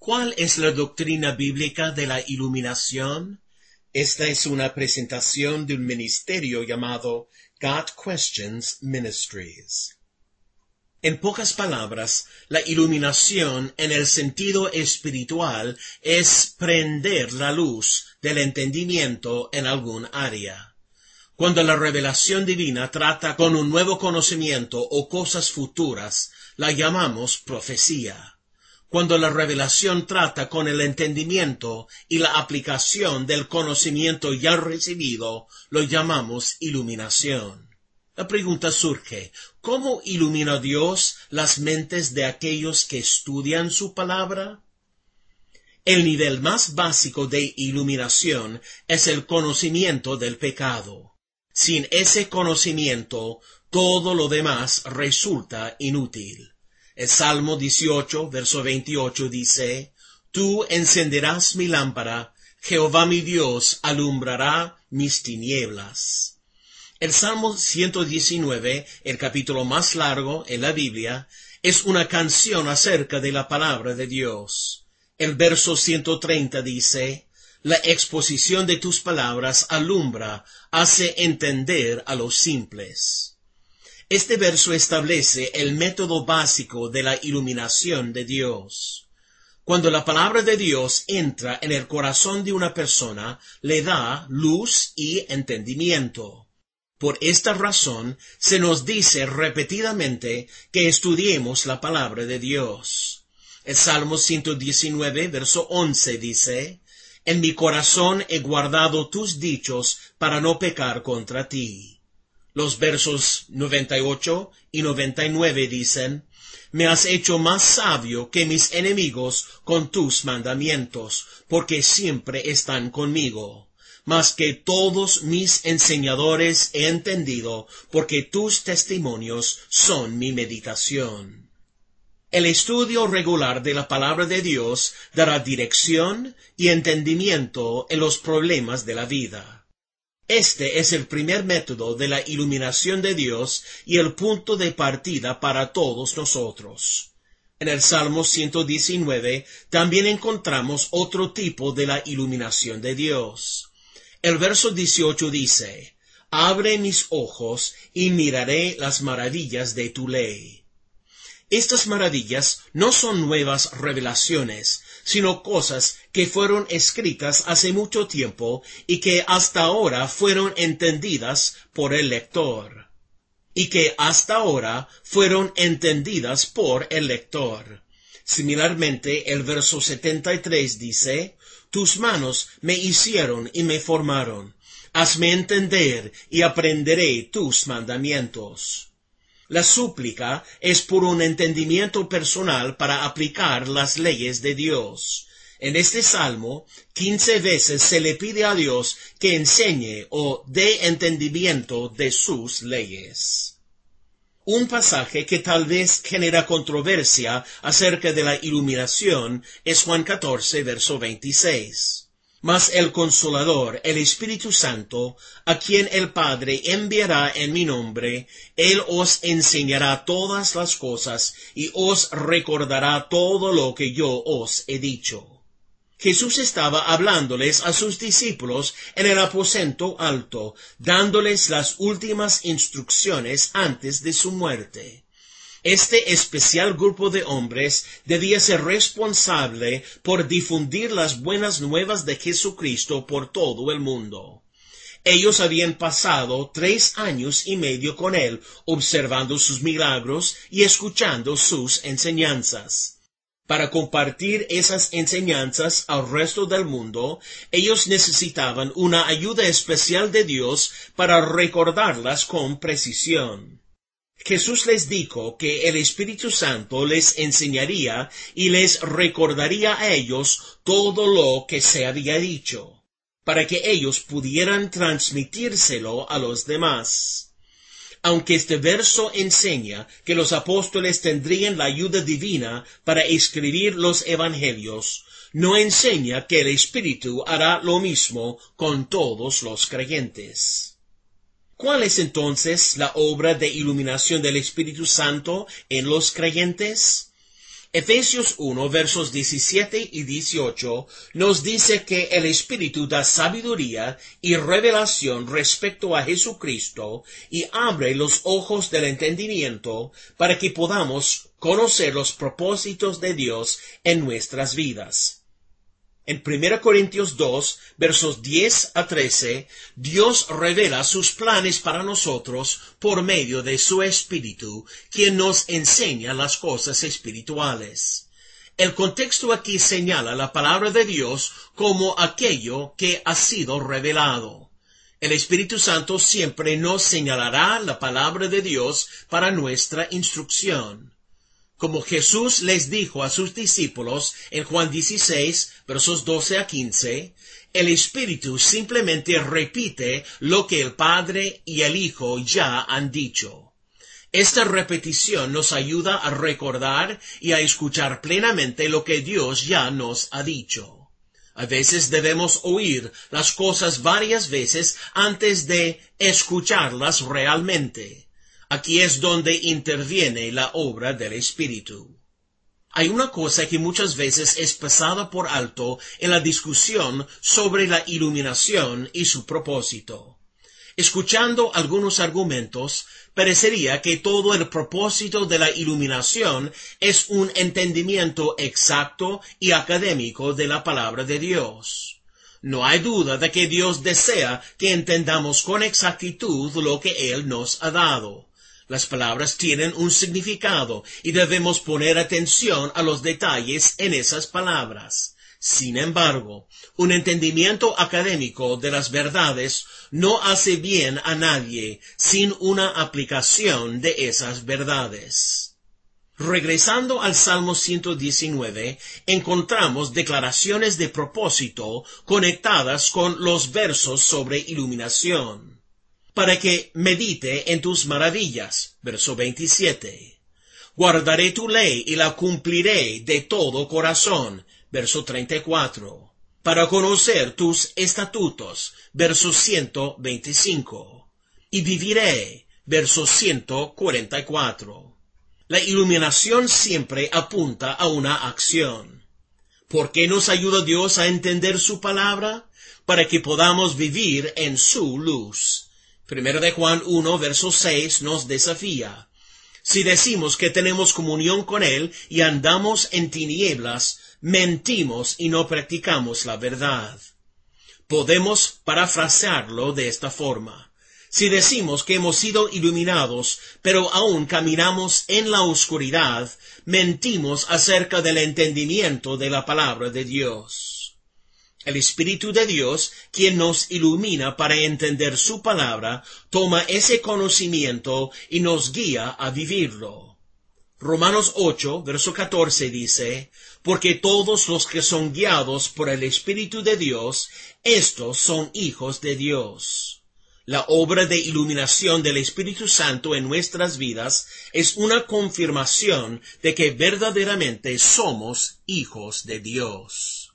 ¿Cuál es la doctrina bíblica de la iluminación? Esta es una presentación de un ministerio llamado God Questions Ministries. En pocas palabras, la iluminación en el sentido espiritual es prender la luz del entendimiento en algún área. Cuando la revelación divina trata con un nuevo conocimiento o cosas futuras, la llamamos profecía. Cuando la revelación trata con el entendimiento y la aplicación del conocimiento ya recibido, lo llamamos iluminación. La pregunta surge, ¿cómo ilumina Dios las mentes de aquellos que estudian su palabra? El nivel más básico de iluminación es el conocimiento del pecado. Sin ese conocimiento, todo lo demás resulta inútil. El Salmo 18, verso 28 dice, Tú encenderás mi lámpara, Jehová mi Dios alumbrará mis tinieblas. El Salmo 119, el capítulo más largo en la Biblia, es una canción acerca de la palabra de Dios. El verso 130 dice, La exposición de tus palabras alumbra, hace entender a los simples. Este verso establece el método básico de la iluminación de Dios. Cuando la palabra de Dios entra en el corazón de una persona, le da luz y entendimiento. Por esta razón, se nos dice repetidamente que estudiemos la palabra de Dios. El Salmo 119, verso 11 dice, En mi corazón he guardado tus dichos para no pecar contra ti. Los versos 98 y 99 dicen, Me has hecho más sabio que mis enemigos con tus mandamientos, porque siempre están conmigo. Más que todos mis enseñadores he entendido, porque tus testimonios son mi meditación. El estudio regular de la palabra de Dios dará dirección y entendimiento en los problemas de la vida. Este es el primer método de la iluminación de Dios y el punto de partida para todos nosotros. En el Salmo 119 también encontramos otro tipo de la iluminación de Dios. El verso 18 dice, Abre mis ojos y miraré las maravillas de tu ley. Estas maravillas no son nuevas revelaciones, sino cosas que fueron escritas hace mucho tiempo y que hasta ahora fueron entendidas por el lector. Similarmente, el verso 73 dice, Tus manos me hicieron y me formaron. Hazme entender y aprenderé tus mandamientos. La súplica es por un entendimiento personal para aplicar las leyes de Dios. En este salmo, 15 veces se le pide a Dios que enseñe o dé entendimiento de sus leyes. Un pasaje que tal vez genera controversia acerca de la iluminación es Juan 14, verso 26. Mas el Consolador, el Espíritu Santo, a quien el Padre enviará en mi nombre, Él os enseñará todas las cosas y os recordará todo lo que yo os he dicho. Jesús estaba hablándoles a sus discípulos en el aposento alto, dándoles las últimas instrucciones antes de su muerte. Este especial grupo de hombres debía ser responsable por difundir las buenas nuevas de Jesucristo por todo el mundo. Ellos habían pasado 3 años y medio con él, observando sus milagros y escuchando sus enseñanzas. Para compartir esas enseñanzas al resto del mundo, ellos necesitaban una ayuda especial de Dios para recordarlas con precisión. Jesús les dijo que el Espíritu Santo les enseñaría y les recordaría a ellos todo lo que se había dicho, para que ellos pudieran transmitírselo a los demás. Aunque este verso enseña que los apóstoles tendrían la ayuda divina para escribir los evangelios, no enseña que el Espíritu hará lo mismo con todos los creyentes. ¿Cuál es entonces la obra de iluminación del Espíritu Santo en los creyentes? Efesios 1, versos 17 y 18 nos dice que el Espíritu da sabiduría y revelación respecto a Jesucristo y abre los ojos del entendimiento para que podamos conocer los propósitos de Dios en nuestras vidas. En 1 Corintios 2, versos 10 a 13, Dios revela sus planes para nosotros por medio de su Espíritu, quien nos enseña las cosas espirituales. El contexto aquí señala la palabra de Dios como aquello que ha sido revelado. El Espíritu Santo siempre nos señalará la palabra de Dios para nuestra instrucción. Como Jesús les dijo a sus discípulos en Juan 16, versos 12 a 15, el Espíritu simplemente repite lo que el Padre y el Hijo ya han dicho. Esta repetición nos ayuda a recordar y a escuchar plenamente lo que Dios ya nos ha dicho. A veces debemos oír las cosas varias veces antes de escucharlas realmente. Aquí es donde interviene la obra del Espíritu. Hay una cosa que muchas veces es pasada por alto en la discusión sobre la iluminación y su propósito. Escuchando algunos argumentos, parecería que todo el propósito de la iluminación es un entendimiento exacto y académico de la palabra de Dios. No hay duda de que Dios desea que entendamos con exactitud lo que Él nos ha dado. Las palabras tienen un significado y debemos poner atención a los detalles en esas palabras. Sin embargo, un entendimiento académico de las verdades no hace bien a nadie sin una aplicación de esas verdades. Regresando al Salmo 119, encontramos declaraciones de propósito conectadas con los versos sobre iluminación. Para que medite en tus maravillas. Verso 27. Guardaré tu ley y la cumpliré de todo corazón. Verso 34. Para conocer tus estatutos. Verso 125. Y viviré. Verso 144. La iluminación siempre apunta a una acción. ¿Por qué nos ayuda Dios a entender su palabra? Para que podamos vivir en su luz. 1 de Juan 1, verso 6 nos desafía. Si decimos que tenemos comunión con Él y andamos en tinieblas, mentimos y no practicamos la verdad. Podemos parafrasearlo de esta forma. Si decimos que hemos sido iluminados, pero aún caminamos en la oscuridad, mentimos acerca del entendimiento de la palabra de Dios. El Espíritu de Dios, quien nos ilumina para entender su palabra, toma ese conocimiento y nos guía a vivirlo. Romanos 8, verso 14 dice, porque todos los que son guiados por el Espíritu de Dios, estos son hijos de Dios. La obra de iluminación del Espíritu Santo en nuestras vidas es una confirmación de que verdaderamente somos hijos de Dios.